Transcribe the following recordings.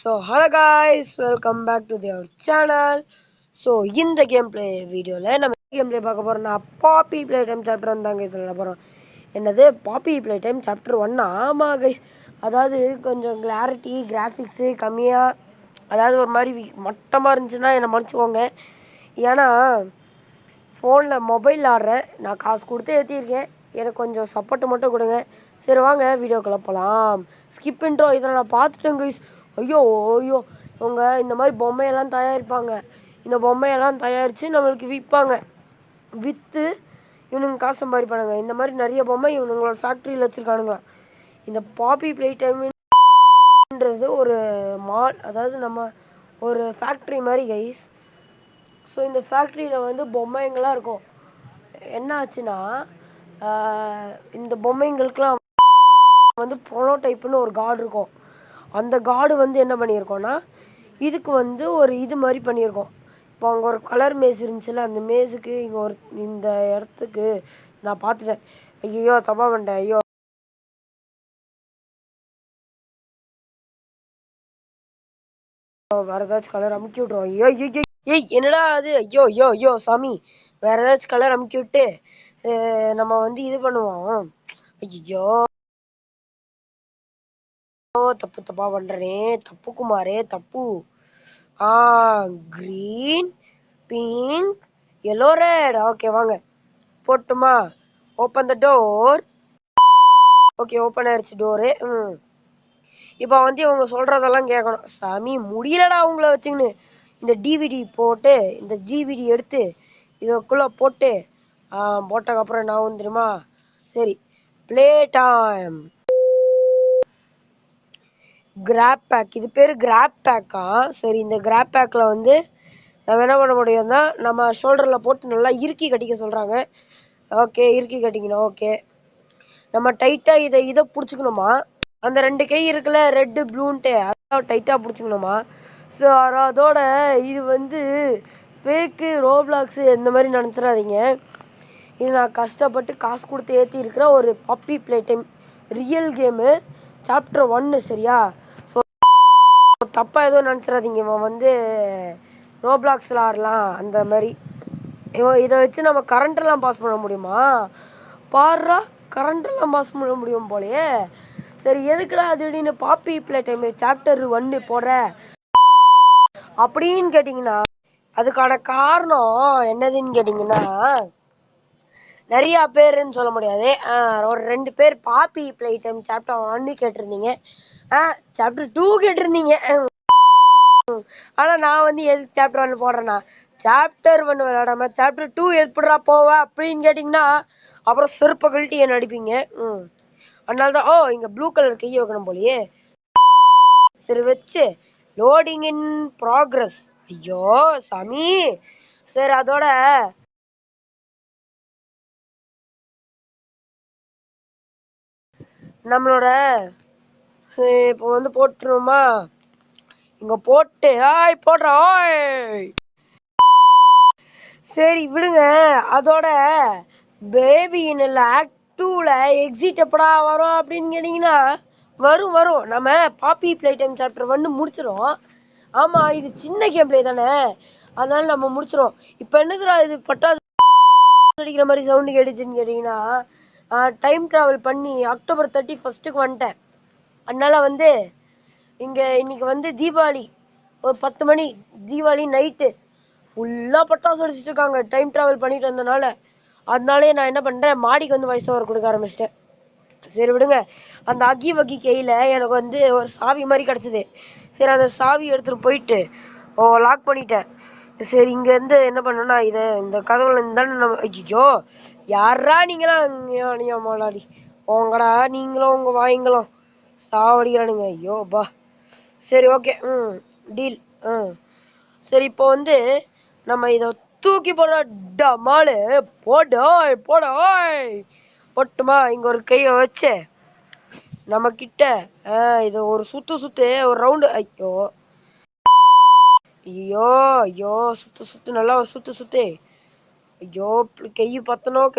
So hello guys, welcome back to our channel. So இந்த gameplay வீடியோல நம்ம gameplay பார்க்க போறோம்னா பாப்பி ப்ளே டைம் சாப்டர் வந்தாங்க சொல்ல போறோம். என்னது பாப்பி ப்ளே டைம் சாப்டர் 1? ஆமா guys. அதாவது கொஞ்சம் கிளாரிட்டி கிராஃபிக்ஸ் கம்மியா, அதாவது ஒரு மாதிரி மட்டமா இருந்துச்சுன்னா என்ன மன்னிச்சுக்கோங்க. ஏன்னா ஃபோன்ல மொபைல் ஆடுறேன், நான் காசு கொடுத்து ஏற்றிருக்கேன், எனக்கு கொஞ்சம் சப்போர்ட் மட்டும் கொடுங்க. சரி வாங்க வீடியோக்குள்ள போகலாம். ஸ்கிப் இன்ட்ரோ இதில் நான் பார்த்துட்டேன் கைஸ். ஐயோ ஐயோ, இவங்க இந்த மாதிரி பொம்மையெல்லாம் தயாரிப்பாங்க. இந்த பொம்மையெல்லாம் தயாரித்து நம்மளுக்கு விற்பாங்க. விற்று இவனுங்க காசு சம்பாதிப்பானுங்க. இந்த மாதிரி நிறைய பொம்மை இவனுங்களோட ஃபேக்ட்ரியில் வச்சுருக்கானுங்க. இந்த பாப்பி ப்ளே டைம்ன்றது ஒரு மால், அதாவது நம்ம ஒரு ஃபேக்ட்ரி மாதிரி கைஸ். ஸோ இந்த ஃபேக்ட்ரியில் வந்து பொம்மைங்களாம் இருக்கும். என்ன ஆச்சுன்னா இந்த பொம்மைங்களுக்கெலாம் வந்து ப்ரோட்டோடைப்னு ஒரு கார்டு இருக்கும். அந்த கார்டு வந்து என்ன பண்ணியிருக்கோன்னா இதுக்கு வந்து ஒரு இது மாதிரி பண்ணியிருக்கோம். இப்போ அங்கே ஒரு கலர் மேஸ் இருந்துச்சுல்ல, அந்த மேஸுக்கு இங்கே ஒரு இந்த இடத்துக்கு நான் பார்த்துட்டேன். ஐயோ தப்பா பண்ணிட்டேன். ஐயோ வேற ஏதாச்சும் கலர் அமுக்கி விட்ருவோம். ஐயோ ஐயோ ஏய் என்னடா அது? ஐயோ ஐயோ ஐயோ சாமி, வேற ஏதாச்சும் கலர் அமுக்கி விட்டு நம்ம வந்து இது பண்ணுவோம். ஐயோ தப்பு தப்பா பண்றேனே, தப்பு குமாரே தப்பு. Green, pink, yellow, red. Okay வாங்க போட்டுமா. Open the door. Okay open ஆயிடுச்சு டோரு. இப்போ வந்து இவங்க சொல்றதெல்லாம் கேட்கணும். சாமி முடியலடா உங்களை வச்சுக்கின்னு. இந்த டிவிடி போட்டு இந்த ஜிவிடி எடுத்து இதுக்குள்ள போட்டு போட்டதுக்கப்புறம் என்ன ஆகும் தெரியுமா? சரி ப்ளே டைம். கிராப் பேக், இது பேர் கிராப் பேக்கா? சரி இந்த கிராப் பேக்கில் வந்து நம்ம என்ன பண்ண முடியும்னா நம்ம ஷோல்டரில் போட்டு நல்லா இறுக்கி கட்டிக்க சொல்கிறாங்க. ஓகே இறுக்கி கட்டிக்கணும். ஓகே நம்ம டைட்டாக இதை பிடிச்சிக்கணுமா? அந்த ரெண்டு கை இருக்குல்ல, ரெட்டு ப்ளூன்ட்டு, அதான் டைட்டாக பிடிச்சிக்கணுமா? ஸோ அதோட இது வந்து ஃபேக்கு ரோப்ளாக்ஸு இந்த மாதிரி நினச்சிடாதீங்க. இது நான் கஷ்டப்பட்டு காசு கொடுத்து ஏற்றி இருக்கிற ஒரு puppy play time real game chapter 1. சரியா? ஸோ தப்பாக எதுவும் நினச்சிடாதீங்க. இவன் வந்து ரோப்ளாக்ஸில் ஆடலாம் அந்த மாதிரி. இதை வச்சு நம்ம கரண்ட்டெல்லாம் பாஸ் பண்ண முடியுமா? பாடுறா, கரண்ட்டெல்லாம் பாஸ் பண்ண முடியும் போலயே. சரி எதுக்குடா திடீர்னு பாப்பி ப்ளே டைம் சாப்டர் 1 போடுற அப்படின்னு கேட்டிங்கன்னா, அதுக்கான காரணம் என்னதுன்னு கேட்டிங்கன்னா, நிறைய பேருன்னு சொல்ல முடியாது, ஒரு 2 பேர் பாப்பி ப்ளே டைம் சாப்டர் 1 கேட்டிருந்தீங்க, சாப்டர் 2 கேட்டிருந்தீங்க. ஆனா நான் வந்து எதுக்கு சாப்டர் 1 போடுறேன்னா, சாப்டர் 1 விளையாடாம சாப்டர் 2 எப்படிடா போவ அப்படின்னு கேட்டிங்கன்னா அப்புறம் செருப்பை கழட்டி என்ன அடிப்பீங்க. அதனாலதான் இங்க ப்ளூ கலர் கையை வைக்கணும் போலயே. சரி வச்சு லோடிங் இன் ப்ராக்ரஸ். ஐயோ சாமி. சரி அதோட நம்மளோட இப்போ வந்து போட்டுருவோமா? இங்க போட்டு போடுறோம். சரி விடுங்க. அதோட பேபி இன் ஆக்ட் 2ல எக்ஸிட் எப்படா வரும் அப்படின்னு கேட்டீங்கன்னா, வரும் வரும். நம்ம பாப்பி ப்ளே டைம் சாப்டர் 1 முடிச்சிடும். ஆமா இது சின்ன கேம் பிளே தானே, அதனால நம்ம முடிச்சிடும். இப்போ என்னதுடா இது பட்டாசு அடிக்கிற மாதிரி சவுண்டு கேட்டுச்சுன்னு கேட்டீங்கன்னா, டைம் டிராவல் பண்ணி அக்டோபர் 31 வந்துட்டேன். அதனால வந்து இன்னைக்கு வந்து தீபாவளி, ஒரு 10 மணி தீபாவளி நைட்டு ஃபுல்லாக பட்டாசு அடிச்சுட்டு இருக்காங்க டைம் டிராவல் பண்ணிட்டு வந்தனால. அதனாலே நான் என்ன பண்ணுறேன், மாடிக்கு வந்து வாய்ஸ் ஓவர் கொடுக்க ஆரம்பிச்சிட்டேன். சரி விடுங்க. அந்த அக்கி வக்கி கையில் எனக்கு வந்து ஒரு சாவி மாதிரி கிடச்சிது. சரி அந்த சாவி எடுத்துகிட்டு போயிட்டு லாக் பண்ணிட்டேன். சரி இங்கேருந்து என்ன பண்ணேன்னா, இந்த கதவுல இருந்தாலும் நம்ம ஐயோ யாரா நீங்களாம் மாலாடி உங்கடா நீங்களும் உங்கள் வாய்ங்களும் சாவடிக்கிறானுங்க. ஐயோ பா. சரி ஓகே டீல். சரி இப்போ வந்து நம்ம இதை தூக்கி போட டமாலு போடோய் போட்டுமா. இங்கே ஒரு கையை வச்சு நம்ம கிட்ட இதை ஒரு சுத்து ஒரு ரவுண்டு. ஐயோ ஐயோ ஐயோ சுத்து நல்லா ஒரு சுத்து. ஐயோ கை பத்தணும்.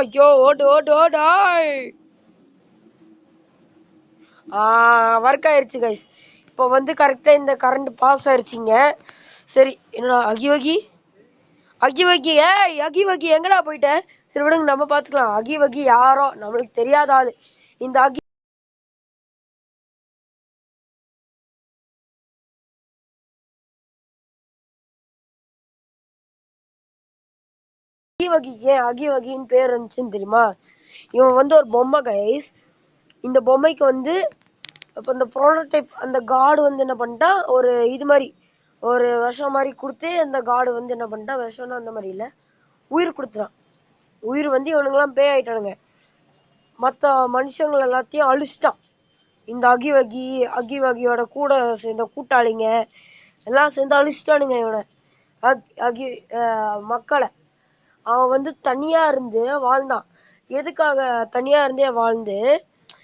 ஐயோ ஓடு ஒர்க் ஆயிருச்சு கைஸ். இப்போ வந்து கரெக்டா இந்த கரண்ட் பாஸ் ஆயிடுச்சிங்க. சரி என்னடா அகிவகி அகிவகி அகிவகி எங்கடா போயிட்ட? சரி விடுங்க, நம்ம பாத்துக்கலாம். அகிவகி யாரோ நம்மளுக்கு தெரியாத ஆளு. இந்த அகிவகிக்கு ஏன் அகிவகின்னு பேர் இருந்துச்சுன்னு தெரியுமா? இவன் வந்து ஒரு பொம்மை கைஸ். இந்த பொம்மைக்கு வந்து இப்போ இந்த ப்ரோட்டோடைப் அந்த காடு வந்து என்ன பண்ணிட்டான், ஒரு இது மாதிரி ஒரு விஷம் மாதிரி கொடுத்து அந்த காடு வந்து என்ன பண்ணிட்டான், விஷம்னா அந்த மாதிரி இல்லை, உயிர் கொடுத்துறான். உயிர் வந்து இவனுங்கெல்லாம் பே ஆயிட்டானுங்க. மற்ற மனுஷங்கள் எல்லாத்தையும் அழிச்சிட்டான். இந்த அகிவகி அகிவகியோட கூட சேர்ந்த கூட்டாளிங்க எல்லாம் சேர்ந்து அழிச்சிட்டானுங்க இவனை, அகி மக்களை. அவன் வந்து தனியா இருந்து வாழ்ந்தான். எதுக்காக தனியா இருந்தே வாழ்ந்து,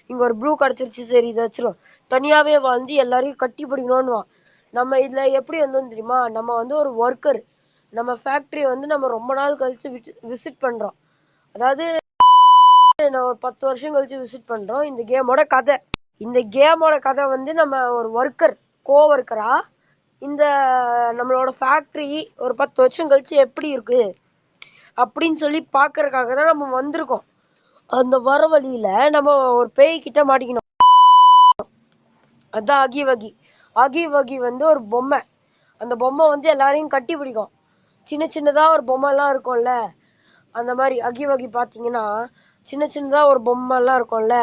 இங்க ஒரு ப்ளூ கிடைச்சிருச்சு, சரி இதை வச்சிரும், தனியாவே வாழ்ந்து எல்லாரையும் கட்டி பிடிக்கணும்னு. நம்ம இதுல எப்படி வந்தோம் தெரியுமா? நம்ம வந்து ஒரு ஒர்க்கர். நம்ம ஃபேக்டரி வந்து நம்ம ரொம்ப நாள் கழிச்சு விசிட் பண்றோம். அதாவது நான் ஒரு 10 வருஷம் கழிச்சு விசிட் பண்றோம். இந்த கேமோட கதை வந்து நம்ம ஒரு ஒர்க்கர், ஒர்க்கரா இந்த நம்மளோட ஃபேக்டரி ஒரு 10 வருஷம் கழிச்சு எப்படி இருக்கு அப்படின்னு சொல்லி பாக்குறதுக்காக தான் நம்ம வந்திருக்கோம். அந்த வர வழியில நம்ம ஒரு பேய் கிட்ட மாட்டிக்கணும். அதான் அகிவகி. அகிவகி வந்து ஒரு பொம்மை. அந்த பொம்மை வந்து எல்லாரையும் கட்டி பிடிக்கும். சின்ன சின்னதா ஒரு பொம்மை எல்லாம் இருக்கும்ல, அந்த மாதிரி அகிவகி பாத்தீங்கன்னா சின்ன சின்னதா ஒரு பொம்மை எல்லாம் இருக்கும்ல,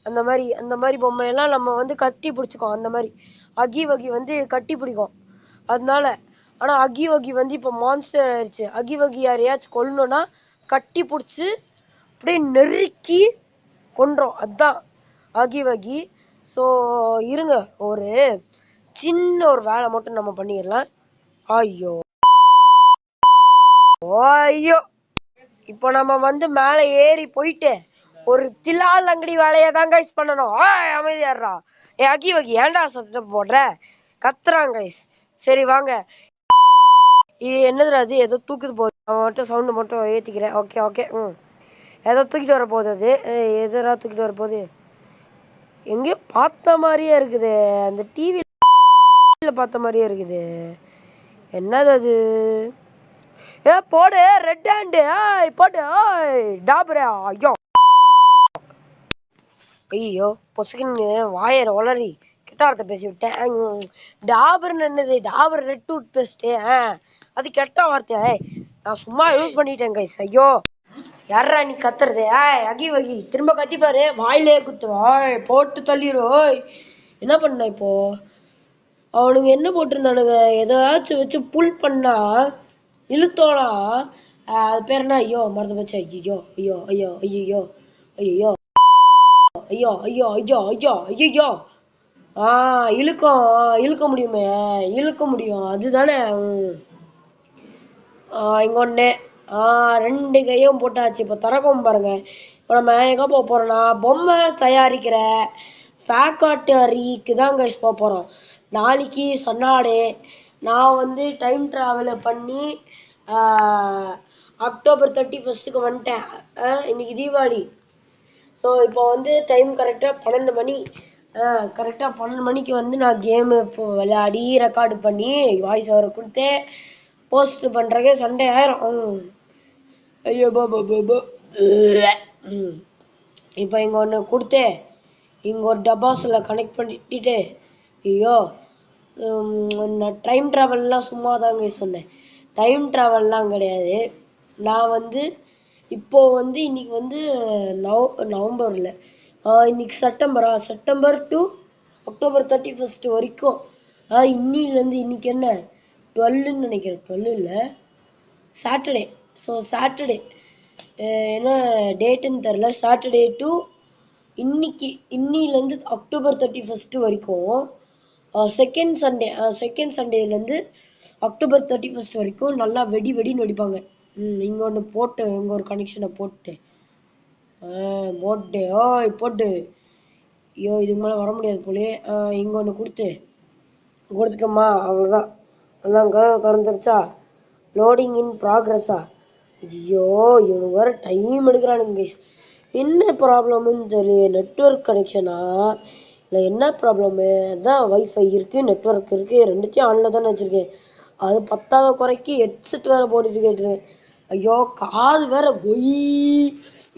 அந்த மாதிரி பொம்மையெல்லாம் நம்ம வந்து கட்டி பிடிச்சிக்கோம். அந்த மாதிரி அகிவகி வந்து கட்டி பிடிக்கும். அதனால ஆனா அகிவகி வந்து இப்ப மான்ஸ்டர் ஆயிடுச்சு. அகிவகி யாரையாச்சும் கொல்லணும்னா கட்டி பிடிச்சி அப்படியே நெருக்கி கொன்றோம். அதுதான் அகிவகி. ஸோ இருங்க, ஒரு சின்ன ஒரு வேலை மட்டும் நம்ம பண்ணிடலாம். ஐயோ ஐயோ, இப்போ நம்ம வந்து மேலே ஏறி போயிட்டு ஒரு தில்லால் அங்கடி வேலையை தான் கைஸ் பண்ணணும். அமைதியாடுறா. அகிவகி ஏன்டா சத்தம் போடுற? கத்துறாங்க கைஸ். சரி வாங்க. என்னதுடா அது? ஏதோ தூக்கிட்டு போகுது. அவன் மட்டும் சவுண்டு மட்டும் ஏற்றிக்கிறேன். Okay okay. ஏதோ தூக்கிட்டு வர போகுது. அது எதா தூக்கிட்டு வர போகுது? எங்கேயோ பார்த்த மாதிரியே இருக்குது. அந்த டிவியில பார்த்த மாதிரியே இருக்குது. என்னது அது? போடு ரெட் ஹேண்டு. போடு டாபரா. ஐயோ ஐயோ பொசுக்குன்னு வாயரை வளரி கெட்டாரத்தை பேசி விட்டேன். டாபர்னு என்னது? Dabur red toothpaste. அது கெட்ட வார்த்தை. நான் சும்மா யூஸ் பண்ணிட்டேன் கைஸ். ஐயோ யாரா நீ கத்துறது? அகிவகி திரும்ப கத்திப்பாரு, வாயிலே குத்துவாய் போட்டு தள்ளிடும். என்ன பண்ண இப்போ? அவனுங்க என்ன போட்டிருந்தானுங்க, ஏதாச்சும் வச்சு புல் பண்ணா இழுத்தோனா அது பேர் என்ன? ஐயோ மறந்து போச்சு. ஐயோ ஐயோ ஐயோ ஐயோ ஐயோ ஐயோ ஐயோ ஐயோ ஐயோ ஐயோ. இழுக்கும், இழுக்க முடியுமே, இழுக்க முடியும் அதுதானே. இங்க ஒண்ணு. ரெண்டு கையும் போட்டாச்சு. இப்போ திறக்கும் பாருங்க. இப்போ நம்ம எங்க போக போறோம்னா பொம்மை தயாரிக்கிற ஃபேக்டரிக்கு தான் கைஸ் போக போறோம். நாளைக்கு சன்னாடே. நான் வந்து டைம் டிராவல் பண்ணி அக்டோபர் 31 வந்துட்டேன். இன்னைக்கு தீபாவளி. ஸோ இப்போ வந்து டைம் கரெக்டாக 12 மணி. கரெக்டாக 12 மணிக்கு வந்து நான் கேமு இப்போ விளையாடி ரெக்கார்டு பண்ணி வாய்ஸ் ஓவர் கொடுத்து போஸ்ட் பண்ணுறக்கே சண்டே ஆயிரும். ஐயோ போ. இப்போ இங்கே ஒன்று கொடுத்து இங்கே ஒரு டப்பாஸில் கனெக்ட் பண்ணிட்டு, ஐயோ நான் டைம் ட்ராவல்லாம் சும்மா தாங்க சொன்னேன். டைம் ட்ராவல்லாம் கிடையாது. நான் வந்து இப்போ வந்து இன்னைக்கு வந்து நவம்பரில் இன்னைக்கு செப்டம்பர் டு அக்டோபர் 31 வரைக்கும். இன்னிலேருந்து இன்னைக்கு என்ன 12ன்னு நினைக்கிறேன். 12 இல்லை, சாட்டர்டே. ஸோ சாட்டர்டே என்ன டேட்டுன்னு தெரில. சாட்டர்டே டு இன்னிலேருந்து அக்டோபர் 31 வரைக்கும். செகண்ட் சண்டேலேருந்து அக்டோபர் 31 வரைக்கும் நல்லா வெடின்னு வெடிப்பாங்க. இங்கே ஒன்று போட்டு இங்கே ஒரு கனெக்ஷனை போட்டு போட்டு ஐயோ இதுக்கு மேலே வர முடியாது போலே. இங்கே ஒன்று கொடுத்துட்டோமா, அவ்வளோதான். அதான் திறந்துருச்சா? லோடிங் இன் ப்ராக்ரஸா? ஐயோ இவனுக்கு வேறு டைம் எடுக்கிறானுங்க. என்ன ப்ராப்ளம்னு தெரியல. நெட்வொர்க் கனெக்ஷனா இல்லை என்ன ப்ராப்ளமு? அதான் வைஃபை இருக்குது, நெட்ஒர்க் இருக்குது, ரெண்டுத்தையும் ஆனில் தானே வச்சுருக்கேன். அது பத்தாத குறைக்கு ஹெட்செட் வேறு போட்டுட்டு கேட்டுருக்கேன். ஐயோ காது வேற கொய்.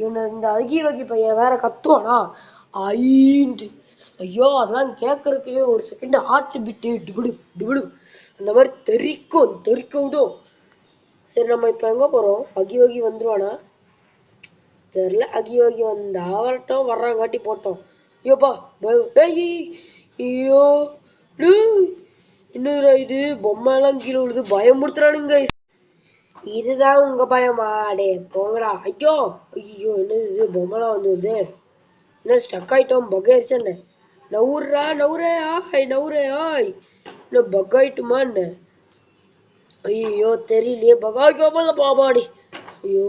என்ன இந்த அகி வகி பையன் வேற கத்துவானா ஐன்ட்டு. ஐயோ அதெல்லாம் கேட்கறதுக்கு ஒரு செகண்ட் ஹார்ட் பீட்டு டிபிடு டிபிடு அந்த மாதிரி தெறிக்க விடும். சரி நம்ம இப்போ எங்கே போகிறோம்? அகி வகி வந்துருவானா தெரியல. அகி வகி வந்தா வரட்டும், வர்றாங்காட்டி போட்டோம். ஐயோப்பா ஐயோ என்னதுடா இது? பொம்மை எல்லாம் கீழே விழுது, பயமுறுத்துறானுங்க. இதுதான் உங்க பயமா? டே போங்கடா. ஐயோ ஐயோ என்னது இது? பொம்மைலாம் வந்து என்ன ஸ்டக் ஆயிட்டோம்? பக் ஆயிடுச்சு என்ன? நவுறா நவுரே ஆய் நவுரே ஆய். என்ன பக் ஆயிட்டுமா என்ன? ஐயோ தெரியலையே. பகாய்க்கோ பாபாடி. ஐயோ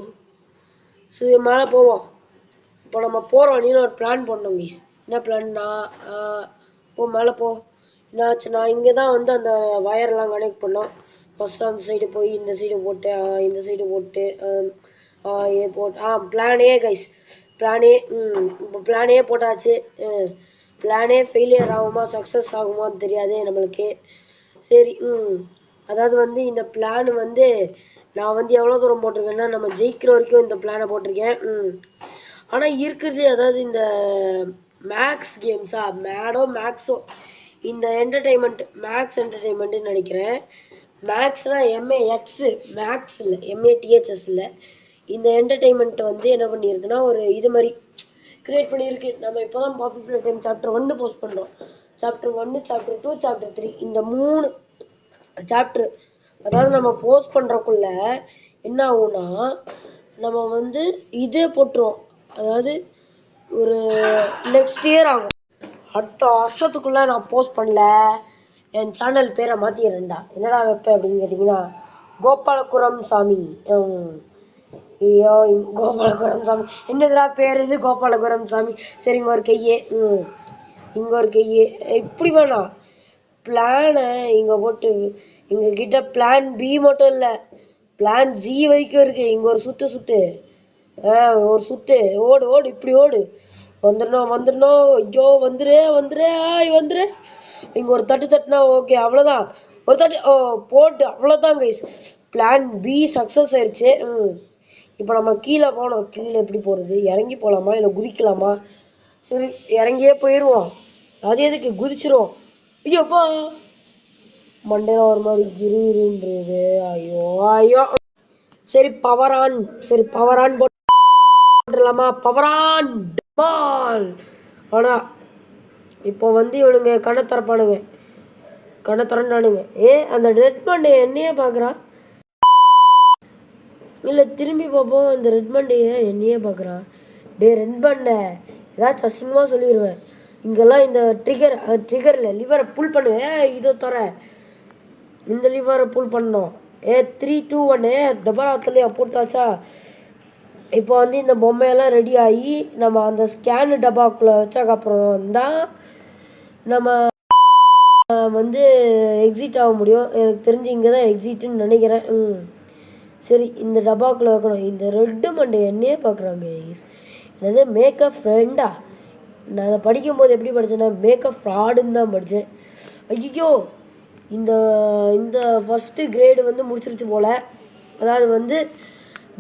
சரி மேலே போவோம். இப்போ நம்ம போகிறோம். நீ ஒரு பிளான் பண்ணோங்க. என்ன பிளான்னா மேலே போ. என்னாச்சுன்னா இங்கே தான் வந்து அந்த வயர்லாம் கனெக்ட் பண்ணோம். ஃபஸ்ட்டு அந்த சைடு போய் இந்த சைடு போட்டு இந்த சைடு போட்டு plan A guys. Plan A. இப்போ பிளான் ஏ போட்டாச்சு. பிளானே ஃபெயிலியர் ஆகுமா சக்ஸஸ் ஆகுமான்னு தெரியாது நம்மளுக்கு. சரி அதாவது வந்து இந்த பிளான் வந்து நான் வந்து எவ்வளோ தூரம் போட்டிருக்கேன்னா நம்ம ஜெயிக்கிற வரைக்கும் இந்த பிளானை போட்டிருக்கேன். ஆனால் இருக்கிறது அதாவது இந்த மேக்ஸ் கேம்ஸா மேக்ஸோ இந்த என்டர்டெயின்மெண்ட் மேக்ஸ் என்டர்டெயின்மெண்ட்டுன்னு நினைக்கிறேன். மேக்ஸ்னால் MAX மேக்ஸ் இல்லை, MATHS இல்லை. இந்த என்டர்டெயின்மெண்ட் வந்து என்ன பண்ணியிருக்குன்னா ஒரு இது மாதிரி கிரியேட் பண்ணியிருக்கு. நம்ம இப்போ தான் பாப்பி பிளே டைம் சாப்டர் 1 போஸ்ட் பண்ணுறோம். சாப்டர் 1, சாப்டர் 2, சாப்டர் 3 இந்த 3 சாப்டர் அதாவது நம்ம போஸ்ட் பண்ணுறக்குள்ள என்ன ஆகும்னா நம்ம வந்து இதே போட்டுருவோம். அதாவது ஒரு நெக்ஸ்ட் இயர் ஆகும். அடுத்த வருஷத்துக்குள்ள நான் போஸ்ட் பண்ணல என் சேனல் பேரை மாற்றிடுறேன்டா. என்னடா வைப்பேன் அப்படின்னு கேட்டிங்கன்னா கோபாலபுரம் சாமி. ஐயோ கோபாலபுரம் சாமி என்னதுடா பேர் இது? கோபாலபுரம் சாமி. சரி இங்கே ஒரு கையே. இங்கே ஒரு கையே. இப்படி வேணாம். பிளானை இங்கே போட்டு எங்ககிட்ட பிளான் பி மட்டும் இல்லை, பிளான் ஜி வரைக்கும் இருக்கு. இங்கே ஒரு சுத்து ஒரு சுத்து ஓடு இப்படி ஓடு. வந்துடணும். ஐயோ வந்துரு ஆய் வந்துரு. இங்கே ஒரு தட்டுனா ஓகே அவ்வளோதான். ஒரு தட்டு போட்டு அவ்வளோதான் கைஸ். பிளான் பி சக்ஸஸ் ஆயிடுச்சு. இப்போ நம்ம கீழே போனோம். கீழே எப்படி போகிறது? இறங்கி போகலாமா இல்லை குதிக்கலாமா? சரி இறங்கியே போயிடுவோம். அது எதுக்கு குதிச்சிருவோம். ஐயோப்பா மண்டையில ஒரு மாதிரி கிருன்றது. ஐயோ சரி பவர் ஆன் போட்டுடலாமா? Power on. ஆனால் இப்போ வந்து இவனுங்க கண்ணை திறண்டானுங்க. அந்த ரெட்மண்டை என்னையே பார்க்குறான். இல்லை திரும்பி பார்ப்போம். இந்த ரெட்மண்டையை என்னையே பார்க்குறான். ரெட்மண்டை ஏதாச்சும் அசிங்கமாக சொல்லிடுவேன். இங்கெல்லாம் இந்த ட்ரிகரில் லிவரை புல் பண்ணு. இதோ தர இந்த லிவரை புல் பண்ணோம். 3, 2, 1 டபராத்துலையா போட்டாச்சா? இப்போ வந்து இந்த பொம்மையெல்லாம் ரெடி ஆகி நம்ம அந்த ஸ்கேனு டப்பாக்குள்ளே வச்சதுக்கப்புறம் தான் நம்ம வந்து எக்ஸிட் ஆக முடியும். எனக்கு தெரிஞ்சு இங்கே தான் எக்ஸிட்டுன்னு நினைக்கிறேன். சரி இந்த டப்பாக்குள்ளே வைக்கணும். இந்த ரெட்டு மண்டை என்னையே பார்க்குறாங்க. என்னது மேக்கப் ஃப்ரெண்டா? நான் அதை படிக்கும்போது எப்படி படித்தேன்னா மேக்கப் ஃப்ராடுன்னு தான் படித்தேன். ஐயோ இந்த இந்த ஃபஸ்ட்டு கிரேடு வந்து முடிச்சிருச்சு போல். அதாவது வந்து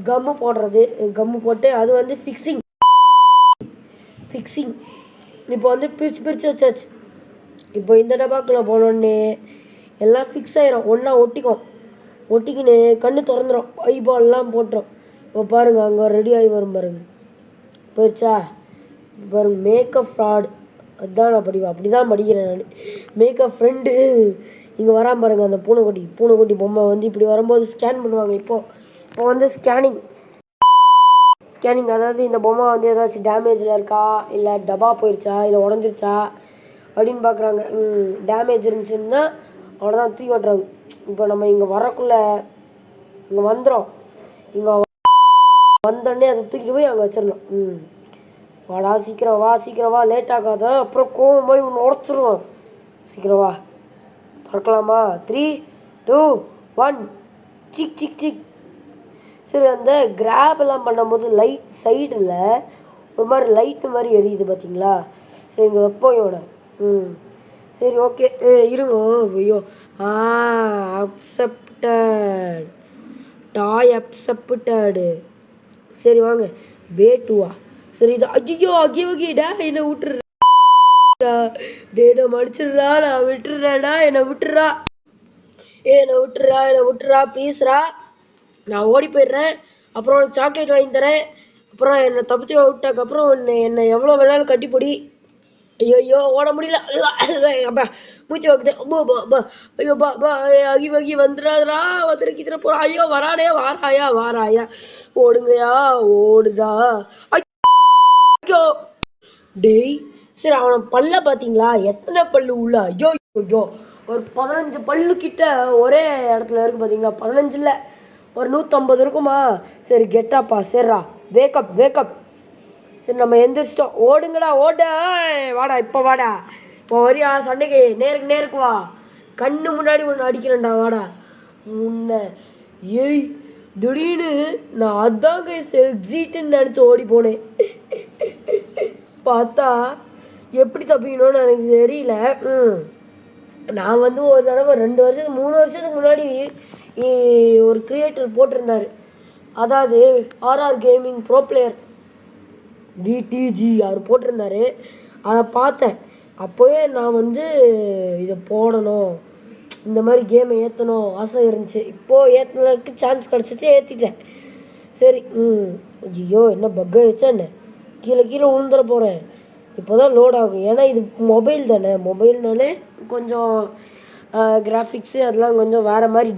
கம்மு போட்டு அது வந்து ஃபிக்ஸிங் இப்போ வந்து பிரித்து வச்சாச்சு. இப்போ இந்த டப்பாக்குள்ளே போனோடனே எல்லாம் ஃபிக்ஸ் ஆயிரும். ஒன்றா ஒட்டிக்கின்னு கண்ணு திறந்துடும். ஐபால்லாம் போட்டுரும். இப்போ பாருங்கள் அங்கே ரெடி ஆகி வரும் பாருங்க. போயிடுச்சா? பாருங்க மேக்கப் ஃப்ராட். அதுதான் நான் படிப்பேன். அப்படி தான் படிக்கிறேன் நான். மேக்கப் ஃப்ரெண்டு இங்கே வராமல் பாருங்க. அந்த பூனைக்குட்டி பொம்மை வந்து இப்படி வரும்போது ஸ்கேன் பண்ணுவாங்க. இப்போ வந்து ஸ்கேனிங் அதாவது இந்த பொம்மை வந்து ஏதாச்சும் டேமேஜில் இருக்கா, இல்லை டப்பா போயிடுச்சா, இல்லை உடஞ்சிருச்சா அப்படின்னு பார்க்குறாங்க. டேமேஜ் இருந்துச்சுன்னா அவ்வளோதான் தூக்கி ஓட்டுறாங்க. இப்போ நம்ம இங்கே வரக்குள்ளே இங்கே வந்துடும். இங்கே வந்தோடனே அதை தூக்கிட்டு போய் அங்கே வச்சிடணும். வாடா சீக்கிரம் வா லேட் ஆகாத. அப்புறம் கோவம் போய் ஒன்று உடச்சிருவோம். சீக்கிரம் வா. திறக்கலாமா? 3, 2, 1 சிக். சரி அந்த கிராப் எல்லாம் பண்ணும்போது லைட் சைடில் ஒரு மாதிரி லைட்டு மாதிரி எரியுது பார்த்தீங்களா? சரி இங்கே வைப்போம். ம் சரி ஓகே. இருங்க. ஐயோ அக்செப்டட். டாய் அக்செப்டடு. சரி வாங்க. B2 சரி இது ஐயோ அகிவகிடா என்ன விட்டுறா. டேய் நான் மன்னிச்சிடுறா, நான் விட்டுறேன்டா, என்னை விட்டுறா. என்னை விட்டுறா ப்ளீஸ்ரா. நான் ஓடி போயிடுறேன். அப்புறம் சாக்லேட் வாங்கி தரேன். அப்புறம் என்னை தப்பிச்சு விட்டதுக்கப்புறம் என்னை எவ்வளோ வேணாலும் கட்டிப்பொடி. ஐயோ ஓட முடியல. அப்பா மூச்சு வாக்குது. ஐயோ பா அகி வகி வந்துடாதரா, வந்துருக்கிற போறா. ஐயோ வரானே, வாராயா வாராயா, ஓடுங்கயா ஓடுதா. ஐயோ டேய் சரி அவனை பல்ல பாத்தீங்களா, எத்தனை பல்லு உள்ள. ஐயோ ஐயோ ஒரு 15 பல்லு கிட்ட ஒரே இடத்துல இருக்கு பாத்தீங்களா. 15 இல்ல ஒரு 150 இருக்குமா. சரி கெட்டாப்பா. சரிடா வேக்கப் வேக்கப். சரி நம்ம எந்திரிச்சிட்டோம். ஓடுங்கடா ஓட. வாடா இப்போ வாடா. இப்போ வரியா சண்டைக்கு, நேருக்கு வா. கண்ணு முன்னாடி ஒன்று அடிக்கிறேன்டா வாடா உன்னை. ஏய் திடீர்னு நான் அதான் எக்ஸிட்னு நினச்சி ஓடி போனேன். பார்த்தா எப்படி தப்பிக்கணும்னு எனக்கு தெரியல. நான் வந்து ஒரு தடவை 2 வருஷத்துக்கு 3 வருஷத்துக்கு முன்னாடி ஒரு கிரியேட்டர் போட்டிருந்தாரு. அதாவது ஆர்ஆர் கேமிங் ப்ரோ பிளேயர் விடிஜி அவர் போட்டிருந்தாரு. அதை பார்த்தேன். அப்போவே நான் வந்து இதை போடணும், இந்த மாதிரி கேமை ஏற்றணும் ஆசை இருந்துச்சு. இப்போது ஏற்றுனதுக்கு சான்ஸ் கிடச்சிச்சு, ஏற்றிட்டேன். சரி ஐயோ என்ன பக் ஆயிடுச்சா என்ன, கீழே விழுந்துட போகிறேன். இப்போ தான் லோட் ஆகும். ஏன்னா இது மொபைல் தானே, மொபைல்னாலே கொஞ்சம் கிராஃபிக்ஸு அதெல்லாம் கொஞ்சம் வேறு மாதிரி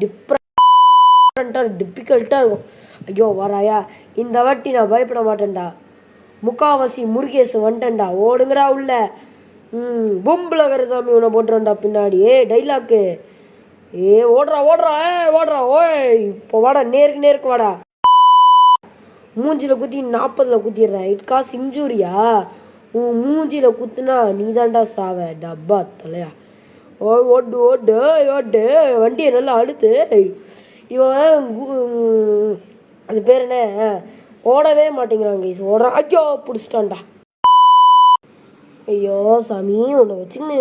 டிஃபிகல்ட்டாக இருக்கும். ஐயோ வராயா. இந்த வாட்டி நான் பயப்பட மாட்டேன்டா. முக்காவாசி முருகேசு வந்துட்டேன்டா. ஓடுங்கடா உள்ள. பொம்பளகர சாமி உன்னை போட்டுறேன்டா பின்னாடி. டைலாக்கு. ஓடுறா ஓடுறா ஓய். இப்போ வாடா நேருக்கு வாடா. மூஞ்சில குத்தி 40ல குத்திடுறேன். It cos இன்ஜூரியா. உன் மூஞ்சில குத்துனா நீ தாண்டா சாவ டப்பா தலையா. ஓட்டு ஓட்டு ஓட்டு வண்டியை நல்லா அழுத்து. இவன் அது பேர் என்ன, ஓடவே மாட்டேங்கிறாங்க. ஓடுறான். ஐயோ பிடிச்சிட்டான்டா. ஐயோ சாமி உன்னை வச்சுன்னு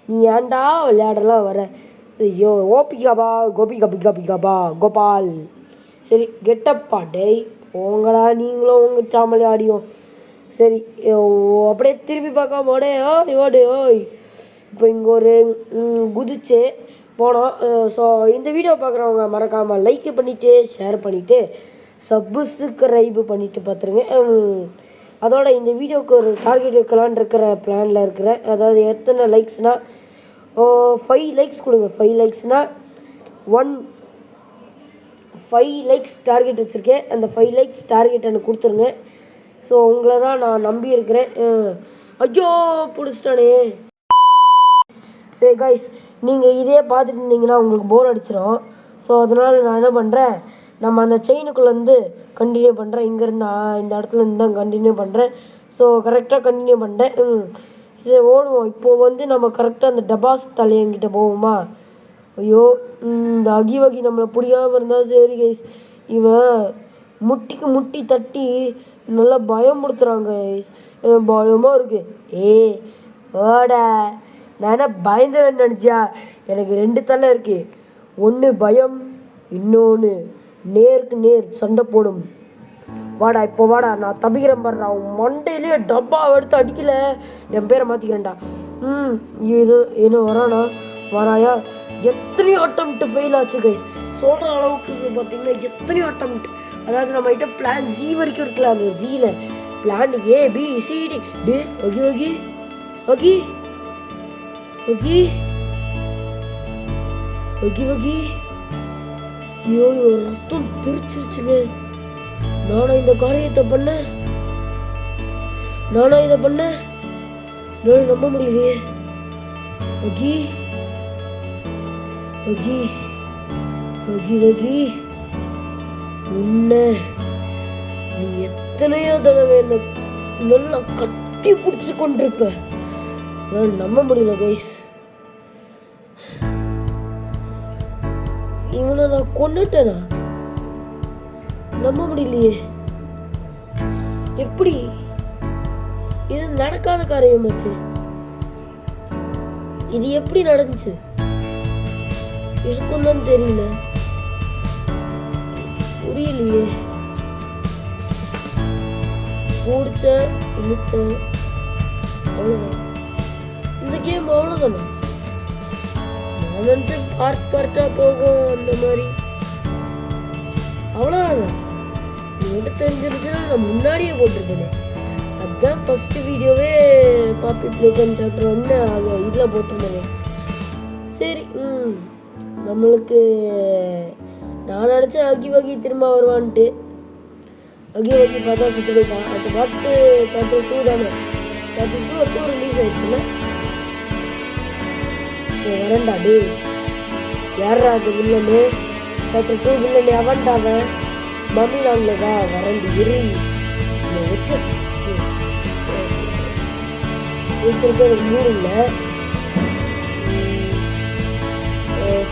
நீ ஏன்டா விளையாடலாம் வர. ஐயோ ஓபிகாபா கோபிகாபா கோபால். சரி கெட்டப்பா. டேய் போங்கடா நீங்களும் உங்க சாமலி ஆடியும். சரி அப்படியே திருப்பி பார்க்காம ஓடே ஓடு ஓய். இப்போ இங்கே ஒரு குதிச்சு போனோம். ஸோ இந்த வீடியோ பார்க்குறவங்க மறக்காமல் லைக் பண்ணிவிட்டு ஷேர் பண்ணிவிட்டு சப்ஸ்கிரைப் பண்ணிவிட்டு பார்த்துருங்க. அதோட இந்த வீடியோவுக்கு ஒரு டார்கெட் வைக்கலான்னு இருக்கிற பிளானில் இருக்கிறேன். அதாவது எத்தனை லைக்ஸ்னால் 5 லைக்ஸ் கொடுங்க. 5 லைக்ஸ்னால் 5 லைக்ஸ் டார்கெட் வச்சுருக்கேன். அந்த 5 லைக்ஸ் டார்கெட் எனக்கு கொடுத்துருங்க. ஸோ உங்களை தான் நான் நம்பி இருக்கிறேன். ஐயோ பிடிச்சிட்டானே. சரி கைஸ், நீங்கள் இதே பார்த்துட்டு இருந்தீங்கன்னா உங்களுக்கு போர் அடிச்சிடும். ஸோ அதனால் நான் என்ன பண்ணுறேன், நம்ம அந்த செயினுக்குள்ளேருந்து கண்டினியூ பண்ணுறேன். இங்கேருந்து இந்த இடத்துல இருந்து தான் கண்டினியூ பண்ணுறேன். ஸோ கரெக்டாக கண்டினியூ பண்ணுறேன். சரி ஓடுவோம். இப்போது வந்து நம்ம கரெக்டாக அந்த டபாஸ் தலையங்கிட்ட போவோமா. ஐயோ இந்த அகிவகி நம்மளை பிடிக்காமல் இருந்தால் சரி கைஸ். இவன் முட்டிக்கு முட்டி தட்டி நல்லா பயமுடுத்துறாங்க கைஸ். பயமாக இருக்கு. ஓட நான் என்ன பயந்துறேன்னு நினச்சியா. எனக்கு 2 தலை இருக்கு. ஒன்று பயம், இன்னொன்று நேருக்கு நேர் சண்டை போடும். வாடா இப்போ வாடா. நான் தப்பிக்கிறேன் பாடுறா. மண்டையிலேயே டப்பா எடுத்து அடிக்கல என் பேரை மாற்றிக்கிறேன்டா. இது என்ன வராயா. எத்தனையோ அட்டம்ப்ட் ஃபெயில் ஆச்சு கைஸ். சொல்கிற அளவுக்கு பார்த்தீங்கன்னா எத்தனையோ அட்டம்ப்ட். அதாவது நம்ம கிட்ட பிளான் ஜி வரைக்கும் இருக்குல்ல, அந்த ஜியில் பிளான் ABCD. டே okay okay okay okay okay okay. ஐயோ ரத்தம் திருச்சிருச்சுங்க. நானா இந்த காரியத்தை பண்ணேன், நம்ப முடியலையே. Okay okay okay okay. உன்னை நீ எத்தனையோ தடவை என்ன நல்லா கட்டி பிடிச்சு கொண்டிருப்ப. நம்ப முடியல கைஸ். இவனை நான் கொண்டுட்டேனா, நம்ப முடியலையே. எப்படி இது நடக்காத காரியமாச்சு. இது எப்படி நடந்துச்சு எனக்கும் தான் தெரியல, புரியலையே. ஓடிச்ச இழுத்த அவ்வளவுதான் இந்த கேம், அவ்வளவுதானே. நான் நினைச்சு பார்ட்டா போகும் அந்த மாதிரி, அவ்வளவுதான். எனக்கு தெரிஞ்சிருச்சுன்னா நான் முன்னாடியே போட்டிருக்கேனே. அதுதான் ஃபர்ஸ்ட் வீடியோவே பாப்பி பிளே டைம் சாப்டர் 1 இதில் போட்டிருந்தேனே. சரி, நம்மளுக்கு நான் நினச்சேன் அகி வகி திரும்ப வருவான்ட்டு. அகி வகி பார்த்தா சுட்டு போயிட்டான். அது பார்த்து சாப்டர் 2 தானே, சாப்டர் 2 அப்போ ரிலீஸ் ஆயிடுச்சுல. வரண்டா டே, யாரா அது வில்லனு? சாப்டர் 2 வில்லனு அவன்டாவன் மம்மி நாங்களா வரண்டு இரு வச்சு பேசுறதுக்கு மூடு இல்லை.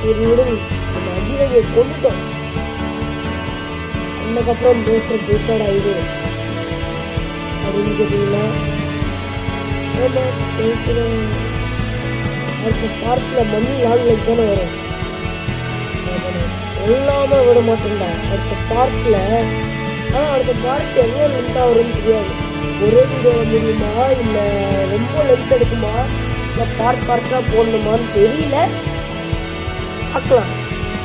சரி விடுங்க, நம்ம அகிவகையை கொண்டுட்டோம். அதுக்கப்புறம் பேசுற பேசாட இது அப்படின்னு கேட்டீங்களா? ஆமா பேசுறேன். அடுத்த பார்க்கில் மம்மி லாங் தானே வரும், எல்லாமே விட மாட்டேன்டா அடுத்த பார்க்கில். அடுத்த பார்க் எவ்வளோ லென்த்தாக வரும்னு தெரியாது. ஒரே வீடியோ முடியுமா இல்லை ரொம்ப லென்த் எடுக்குமா இல்லை பார்க்காக போடணுமான்னு தெரியல, பார்க்கலாம்.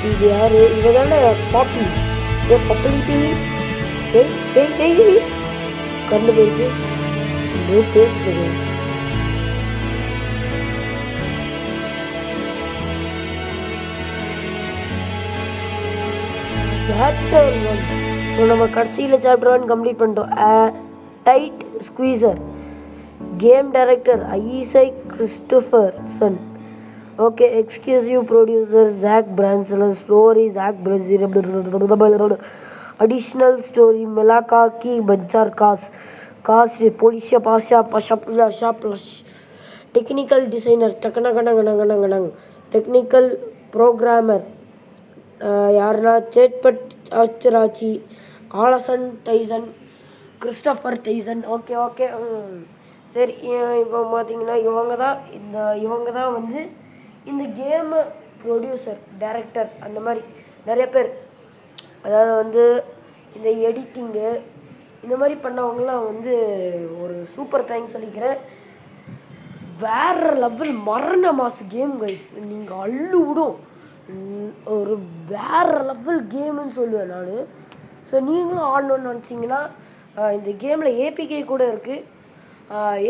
இது யாரு? இவ தானே பாப்பி. பப்பளிட்டி கண்டு போயிடுச்சு பேசுறது. சாப்டர் 1 நம்ம கடைசியில் சாப்டர் 1 கம்ப்ளீட் பண்ணிட்டோம். Tight squeezer, game director Isaac Christopherson. Okay, exclusive producer Jack Fransal, story Jack Prasil, additional story மெலாகாக்கி பஞ்சார் காஸ்ட் போலிஷா பாஷா பஷா ப்ளஷ், டெக்னிக்கல் டிசைனர் டக்கனகனகனகனகனங், டெக்னிக்கல் ப்ரோக்ராமர் யாருன்னா சேட்பட் ஆச்சராச்சி, Alison Tyson, Christopher Tyson. Okay okay சரி. இப்போ பார்த்தீங்கன்னா இவங்க தான் வந்து இந்த கேமு ப்ரொடியூசர் டைரக்டர் அந்த மாதிரி நிறைய பேர். அதாவது வந்து இந்த எடிட்டிங்கு இந்த மாதிரி பண்ணவங்களாம் வந்து ஒரு சூப்பர் தேங்க்ஸ் சொல்லிக்கிறேன். வேற லெவல் மரண மாசு கேம் கைஸ், நீங்கள் அள்ளு விடும். ஒரு வேற லெவல் கேமுன்னு சொல்லுவேன் நான். ஸோ நீங்களும் ஆடணும்னு நினச்சிங்கன்னா இந்த கேமில் ஏபிகே கூட இருக்குது.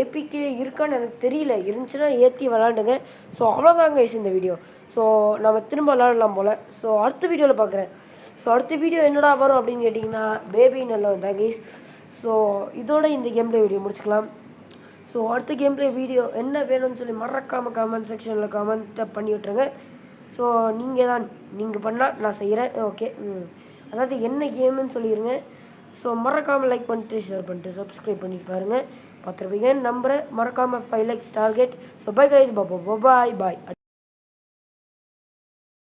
ஏபிகே இருக்கான்னு எனக்கு தெரியல, இருந்துச்சுன்னா ஏற்றி விளாண்டுங்க. ஸோ அவ்வளோதாங்க கைஸ் இந்த வீடியோ. ஸோ நம்ம திரும்ப விளாடலாம் போல். ஸோ அடுத்த வீடியோவில் பார்க்குறேன். ஸோ அடுத்த வீடியோ என்னடா வரும் அப்படின்னு கேட்டிங்கன்னா பேபி நல்லா தான் கைஸ். ஸோ இதோட இந்த கேம் பிளே வீடியோ முடிச்சுக்கலாம். ஸோ அடுத்த கேம் பிளே வீடியோ என்ன வேணும்னு சொல்லி மறக்காமல் கமெண்ட் செக்ஷனில் கமெண்ட் பண்ணி விட்டுருங்க. ஸோ நீங்கள் பண்ணால் நான் செய்கிறேன். ஓகே, அதாவது என்ன கேமுன்னு சொல்லிடுங்க. ஸோ மறக்காமல் லைக் பண்ணிட்டு ஷேர் பண்ணிட்டு சப்ஸ்கிரைப் பண்ணிட்டு பாருங்கள். பார்த்துருப்பீங்க நம்புறேன். மறக்காமல் 5 likes target. So bye guys, bye பாய்.